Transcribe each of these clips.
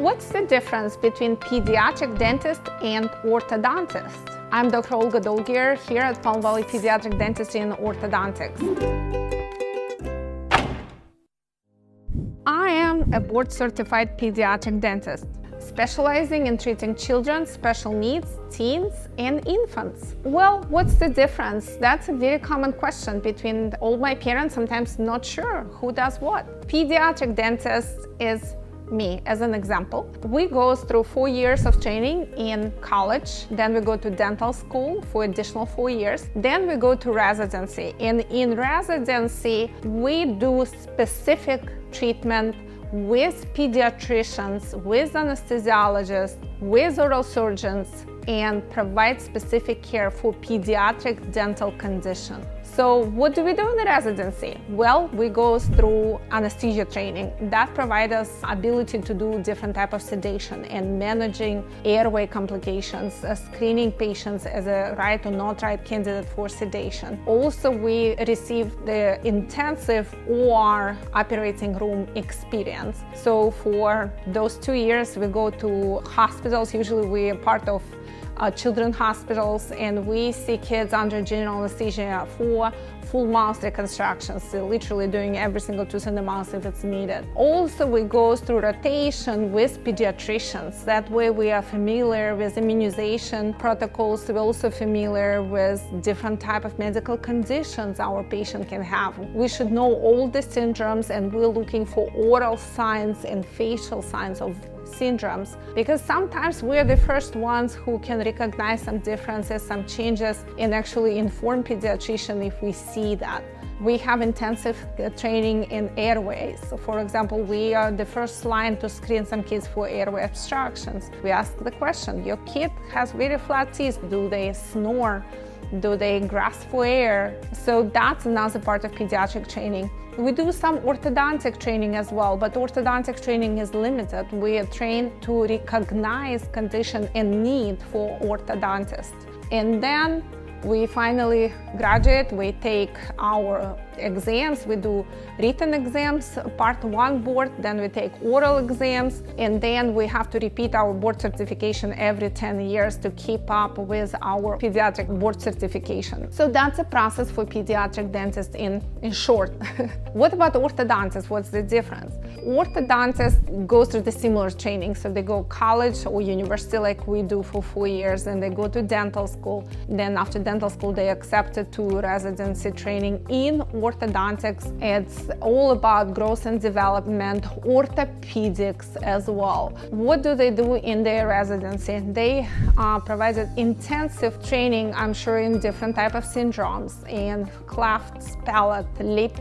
What's the difference between pediatric dentist and orthodontist? I'm Dr. Olga Dolghier here at Palm Valley Pediatric Dentistry and Orthodontics. I am a board-certified pediatric dentist, specializing in treating children, special needs, teens, and infants. Well, what's the difference? That's a very common question between all my parents, sometimes not sure who does what. Pediatric dentist is me, as an example. We go through 4 years of training in college, then we go to dental school for additional 4 years, then we go to residency. And in residency, we do specific treatment with pediatricians, with anesthesiologists, with oral surgeons, and provide specific care for pediatric dental condition. So what do we do in the residency? Well, we go through anesthesia training. That provides us ability to do different type of sedation and managing airway complications, screening patients as a right or not right candidate for sedation. Also, we receive the intensive OR operating room experience. So for those 2 years, we go to hospitals. Usually we are part of children's hospitals, and we see kids under general anesthesia for full mouth reconstructions, so literally doing every single tooth in the mouth if it's needed. Also, we go through rotation with pediatricians. That way we are familiar with immunization protocols. We're also familiar with different type of medical conditions our patient can have. We should know all the syndromes, and we're looking for oral signs and facial signs of syndromes, because sometimes we're the first ones who can recognize some differences, some changes, and actually inform pediatrician if we see that. We have intensive training in airways. So for example, we are the first line to screen some kids for airway obstructions. We ask the question, your kid has very flat teeth, do they snore? Do they grasp for air? So that's another part of pediatric training. We do some orthodontic training as well, but orthodontic training is limited. We are trained to recognize condition and need for orthodontists. And then we finally graduate, we take our exams, we do written exams, part 1 board, then we take oral exams, and then we have to repeat our board certification every 10 years to keep up with our pediatric board certification. So that's a process for pediatric dentists in short. What about orthodontists? What's the difference? Orthodontists go through the similar training, so they go college or university like we do for 4 years, and they go to dental school. Then after dental school, they accepted to residency training in orthodontics. It's all about growth and development, orthopedics as well. What do they do in their residency? They provided intensive training, I'm sure, in different type of syndromes, in clefts, palate, lip,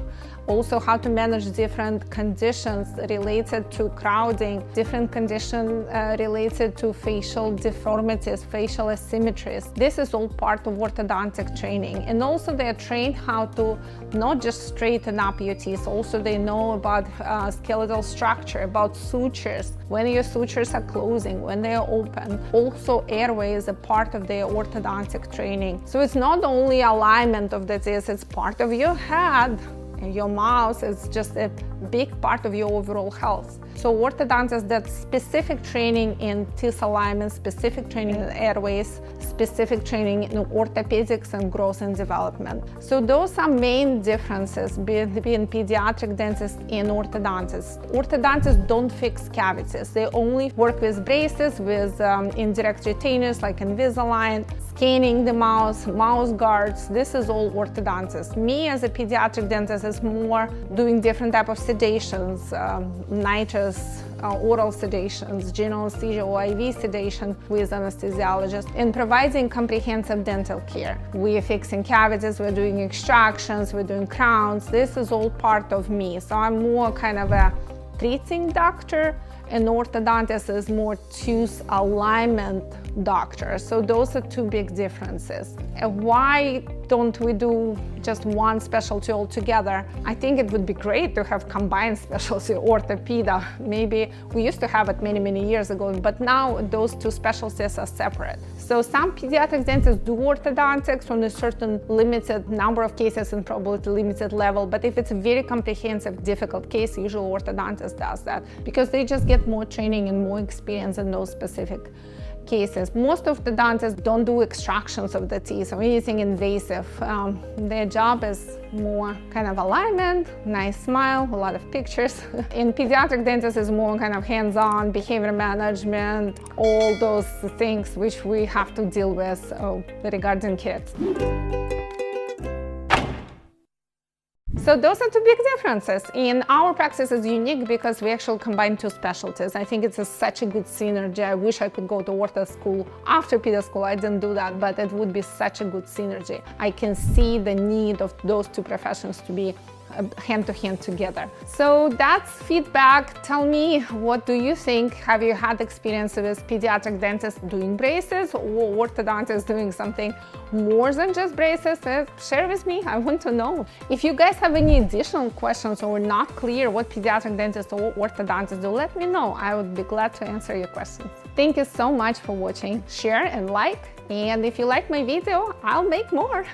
also how to manage different conditions related to crowding, different conditions related to facial deformities, facial asymmetries. This is all part of orthodontic training. And also they are trained how to not just straighten up your teeth, also they know about skeletal structure, about sutures, when your sutures are closing, when they are open. Also airway is a part of their orthodontic training. So it's not only alignment of the teeth, it's part of your head. Your mouth is just a big part of your overall health. So orthodontists, that specific training in teeth alignment, specific training in airways, specific training in orthopedics and growth and development. So those are main differences between pediatric dentists and orthodontists. Orthodontists don't fix cavities. They only work with braces, with indirect retainers like Invisalign, scanning the mouth, mouth guards. This is all orthodontist. Me as a pediatric dentist is more doing different type of sedations, nitrous, oral sedations, general anesthesia or IV sedation with anesthesiologist, and providing comprehensive dental care. We are fixing cavities, we're doing extractions, we're doing crowns. This is all part of me. So I'm more kind of a treating doctor, and orthodontist is more tooth alignment doctor. So those are two big differences. And why don't we do just one specialty altogether? I think it would be great to have combined specialty, orthopeda. Maybe we used to have it many, many years ago, but now those two specialties are separate. So some pediatric dentists do orthodontics on a certain limited number of cases and probably limited level, but if it's a very comprehensive, difficult case, usually orthodontist does that because they just get more training and more experience in those specific cases. Most of the dentists don't do extractions of the teeth or anything invasive. Their job is more kind of alignment, nice smile, a lot of pictures. In pediatric dentists is more kind of hands-on behavior management, all those things which we have to deal with regarding kids. So those are two big differences. In our practice is unique because we actually combine two specialties. I think it's such a good synergy. I wish I could go to ortho school after pedia school. I didn't do that, but it would be such a good synergy. I can see the need of those two professions to be hand-to-hand together. So that's feedback. Tell me, what do you think? Have you had experience with pediatric dentists doing braces or orthodontists doing something more than just braces? Share with me, I want to know. If you guys have any additional questions or not clear what pediatric dentists or orthodontists do, let me know. I would be glad to answer your questions. Thank you so much for watching. Share and like, and if you like my video, I'll make more.